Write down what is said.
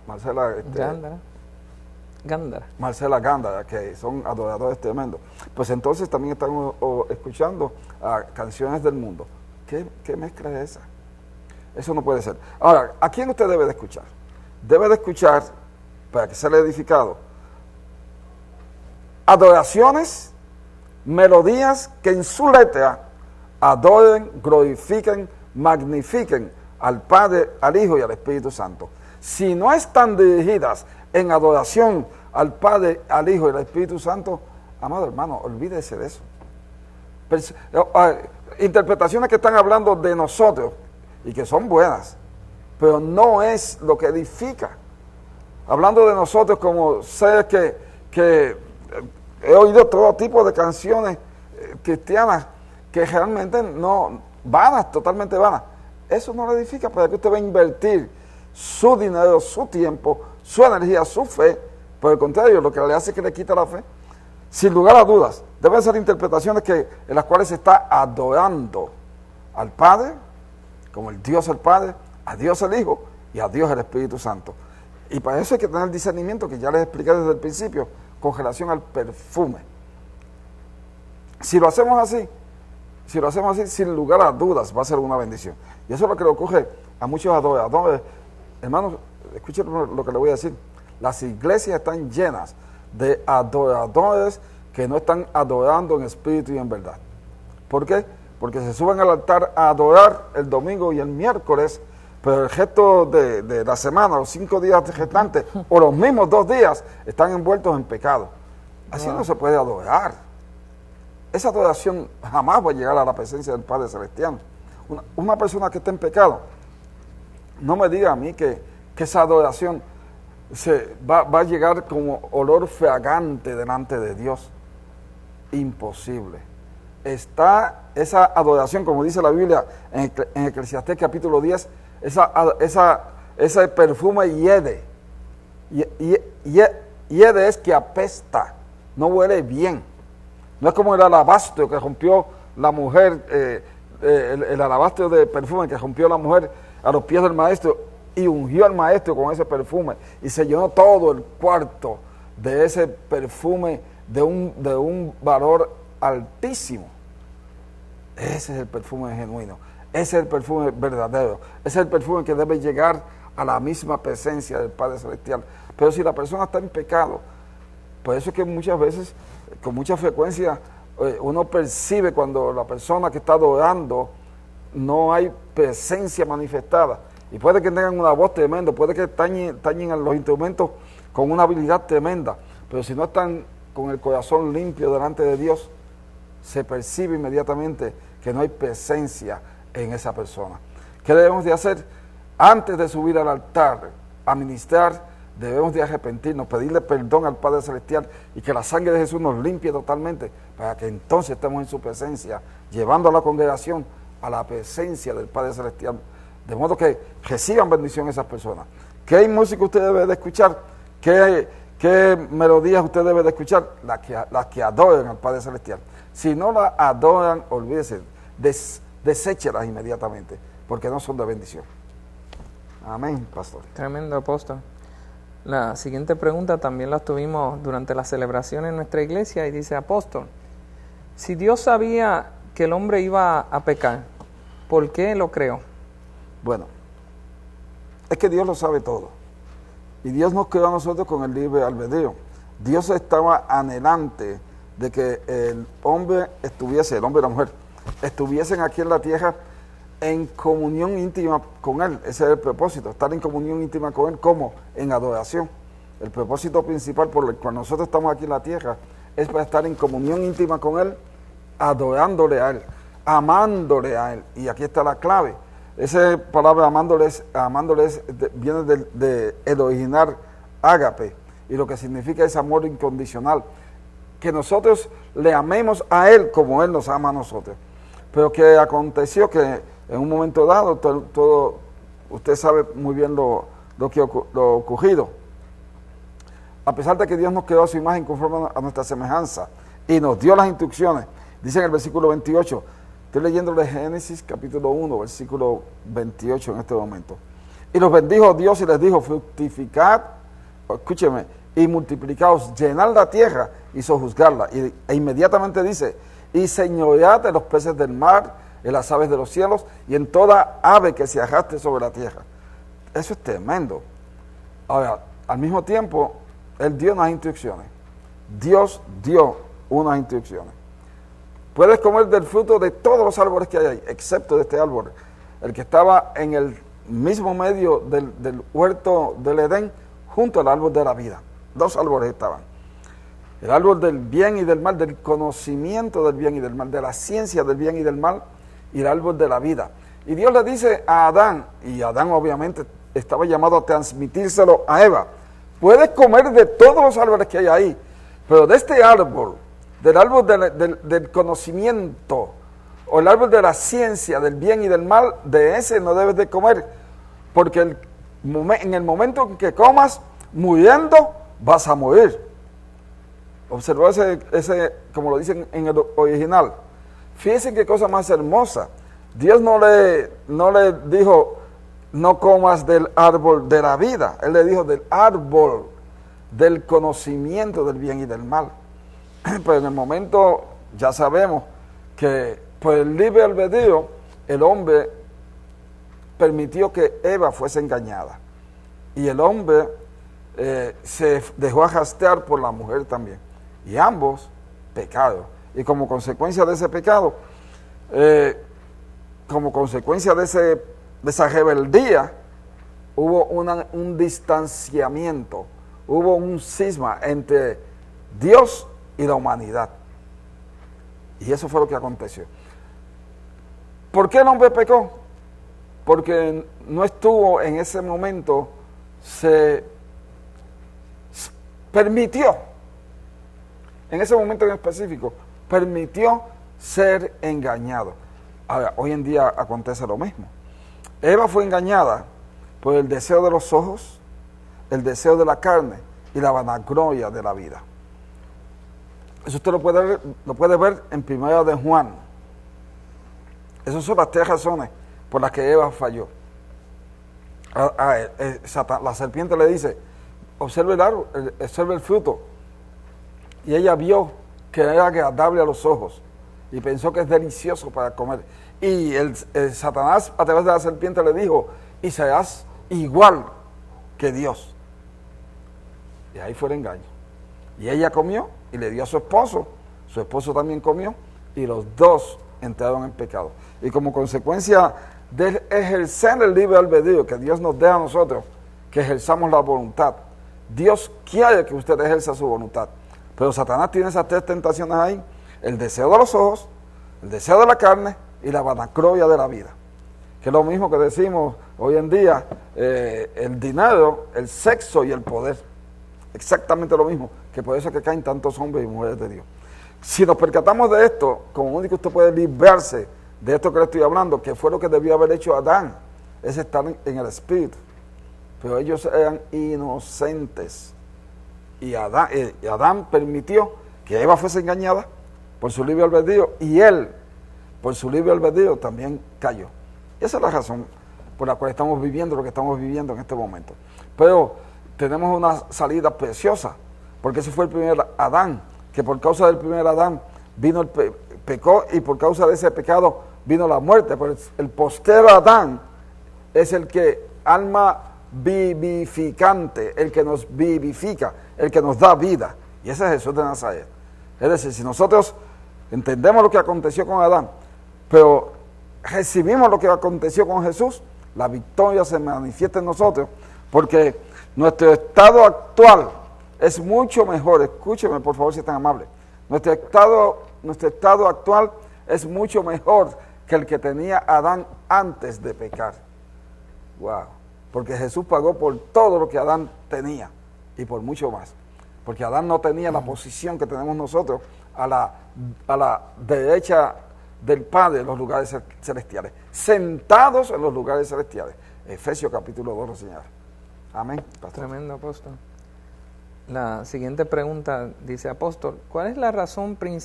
Marcela, Marcela Gándara, que son adoradores tremendos. Pues entonces también están escuchando canciones del mundo. ¿Qué mezcla es esa? Eso no puede ser. Ahora, ¿a quién usted debe de escuchar? Debe de escuchar, para que sea edificado, adoraciones, melodías que en su letra adoren, glorifiquen, magnifiquen al Padre, al Hijo y al Espíritu Santo. Si no están dirigidas en adoración al Padre, al Hijo y al Espíritu Santo, amado hermano, olvídese de eso. Interpretaciones que están hablando de nosotros y que son buenas, pero no es lo que edifica. Hablando de nosotros como seres que he oído todo tipo de canciones cristianas que realmente no, vanas, totalmente vanas. Eso no le edifica, para que usted va a invertir su dinero, su tiempo, su energía, su fe. Por el contrario, lo que le hace es que le quita la fe. Sin lugar a dudas, deben ser interpretaciones en las cuales se está adorando al Padre, como el Dios el Padre, a Dios el Hijo y a Dios el Espíritu Santo. Y para eso hay que tener discernimiento, que ya les expliqué desde el principio, con relación al perfume. Si lo hacemos así, sin lugar a dudas, va a ser una bendición. Y eso es lo que le ocurre a muchos adoradores. Hermanos, escuchen lo que le voy a decir. Las iglesias están llenas de adoradores que no están adorando en espíritu y en verdad. ¿Por qué? Porque se suben al altar a adorar el domingo y el miércoles, pero el resto de la semana, los 5 días restantes, o los mismos 2 días, están envueltos en pecado. Así no se puede adorar. Esa adoración jamás va a llegar a la presencia del Padre Celestial. Una persona que está en pecado, no me diga a mí que esa adoración va a llegar como olor fragante delante de Dios. Imposible. Está esa adoración, como dice la Biblia en Eclesiastés capítulo 10, ese perfume hiede. Hiede es que apesta, no huele bien. No es como el alabastro que rompió la mujer, el alabastro de perfume que rompió la mujer a los pies del maestro y ungió al maestro con ese perfume y se llenó todo el cuarto de ese perfume de un valor altísimo. Ese es el perfume genuino, ese es el perfume verdadero, ese es el perfume que debe llegar a la misma presencia del Padre Celestial. Pero si la persona está en pecado, por eso es que muchas veces, con mucha frecuencia, uno percibe cuando la persona que está adorando no hay presencia manifestada. Y puede que tengan una voz tremenda, puede que tañen los instrumentos con una habilidad tremenda, pero si no están con el corazón limpio delante de Dios, se percibe inmediatamente que no hay presencia en esa persona. ¿Qué debemos de hacer? Antes de subir al altar a ministrar, debemos de arrepentirnos, pedirle perdón al Padre Celestial y que la sangre de Jesús nos limpie totalmente para que entonces estemos en su presencia, llevando a la congregación a la presencia del Padre Celestial, de modo que reciban bendición esas personas. ¿Qué música usted debe de escuchar? ¿Qué melodías usted debe de escuchar? Las que adoren al Padre Celestial. Si no la adoran, olvídese, deséchelas inmediatamente, porque no son de bendición. Amén, pastor. Tremendo, apóstol. La siguiente pregunta también la tuvimos durante la celebración en nuestra iglesia y dice, apóstol, si Dios sabía que el hombre iba a pecar, ¿por qué lo creó? Bueno, es que Dios lo sabe todo. Y Dios nos creó a nosotros con el libre albedrío. Dios estaba anhelante de que el hombre y la mujer, estuviesen aquí en la tierra en comunión íntima con Él. Ese es el propósito, estar en comunión íntima con Él, como en adoración. El propósito principal por el cual nosotros estamos aquí en la tierra es para estar en comunión íntima con Él, adorándole a Él, amándole a Él. Y aquí está la clave. Esa palabra amándole viene del original ágape, y lo que significa es amor incondicional. Que nosotros le amemos a Él como Él nos ama a nosotros. Pero que aconteció que en un momento dado, usted sabe muy bien lo ocurrido. A pesar de que Dios nos creó a su imagen conforme a nuestra semejanza y nos dio las instrucciones, dice en el versículo 28, estoy leyendo de Génesis capítulo 1, versículo 28 en este momento. Y los bendijo Dios y les dijo, fructificad, escúcheme, y multiplicaos, llenad la tierra y sojuzgarla. E inmediatamente dice, y señoread de los peces del mar, en las aves de los cielos, y en toda ave que se arrastre sobre la tierra. Eso es tremendo. Ahora, al mismo tiempo, Él dio unas instrucciones. Dios dio unas instrucciones. Puedes comer del fruto de todos los árboles que hay ahí, excepto de este árbol, el que estaba en el mismo medio del huerto del Edén, junto al árbol de la vida. 2 árboles estaban. El árbol del bien y del mal, del conocimiento del bien y del mal, de la ciencia del bien y del mal, y el árbol de la vida. Y Dios le dice a Adán, y Adán obviamente estaba llamado a transmitírselo a Eva, puedes comer de todos los árboles que hay ahí, pero de este árbol, del árbol del conocimiento, o el árbol de la ciencia del bien y del mal, de ese no debes de comer, porque en el momento en que comas, muriendo, vas a morir. Observó ese, como lo dicen en el original. Fíjense qué cosa más hermosa. Dios no le dijo, no comas del árbol de la vida. Él le dijo del árbol del conocimiento del bien y del mal. Pero en el momento ya sabemos que por el libre albedrío el hombre permitió que Eva fuese engañada. Y el hombre se dejó arrastrar por la mujer también. Y ambos pecaron. Y como consecuencia de ese pecado, como consecuencia de esa rebeldía, hubo un distanciamiento, hubo un cisma entre Dios y la humanidad. Y eso fue lo que aconteció. ¿Por qué el hombre pecó? Porque no estuvo en ese momento, se permitió, en ese momento en específico, permitió ser engañado. Ahora, hoy en día acontece lo mismo. Eva fue engañada por el deseo de los ojos, el deseo de la carne y la vanagloria de la vida. Eso usted lo puede ver en 1 de Juan. Esas son las 3 razones por las que Eva falló. La serpiente le dice, observe el árbol, observe el fruto. Y ella vio que era agradable a los ojos y pensó que es delicioso para comer. Y el Satanás a través de la serpiente le dijo, y serás igual que Dios. Y ahí fue el engaño. Y ella comió y le dio a su esposo también comió, y los dos entraron en pecado. Y como consecuencia de ejercer el libre albedrío que Dios nos deja a nosotros, que ejerzamos la voluntad, Dios quiere que usted ejerza su voluntad. Pero Satanás tiene esas 3 tentaciones ahí: el deseo de los ojos, el deseo de la carne y la vanagloria de la vida. Que es lo mismo que decimos hoy en día, el dinero, el sexo y el poder. Exactamente lo mismo, que por eso es que caen tantos hombres y mujeres de Dios. Si nos percatamos de esto, como único usted puede librarse de esto que le estoy hablando, que fue lo que debió haber hecho Adán, es estar en el espíritu. Pero ellos eran inocentes. Y Adán permitió que Eva fuese engañada por su libre albedrío, y él, por su libre albedrío, también cayó. Y esa es la razón por la cual estamos viviendo lo que estamos viviendo en este momento. Pero tenemos una salida preciosa, porque ese fue el primer Adán, que por causa del primer Adán vino el pecó, y por causa de ese pecado vino la muerte. Pero el postero Adán es el que alma vivificante, el que nos vivifica, el que nos da vida, y ese es Jesús de Nazaret. Es decir, si nosotros entendemos lo que aconteció con Adán, pero recibimos lo que aconteció con Jesús, la victoria se manifiesta en nosotros, porque nuestro estado actual es mucho mejor. Escúcheme por favor si es tan amable. Nuestro estado actual es mucho mejor que el que tenía Adán antes de pecar. Wow. Porque Jesús pagó por todo lo que Adán tenía y por mucho más. Porque Adán no tenía la posición que tenemos nosotros a la derecha del Padre en los lugares celestiales, sentados en los lugares celestiales. Efesios capítulo 2 lo señala. Amén, pastor. Tremendo, apóstol. La siguiente pregunta dice, apóstol, ¿cuál es la razón principal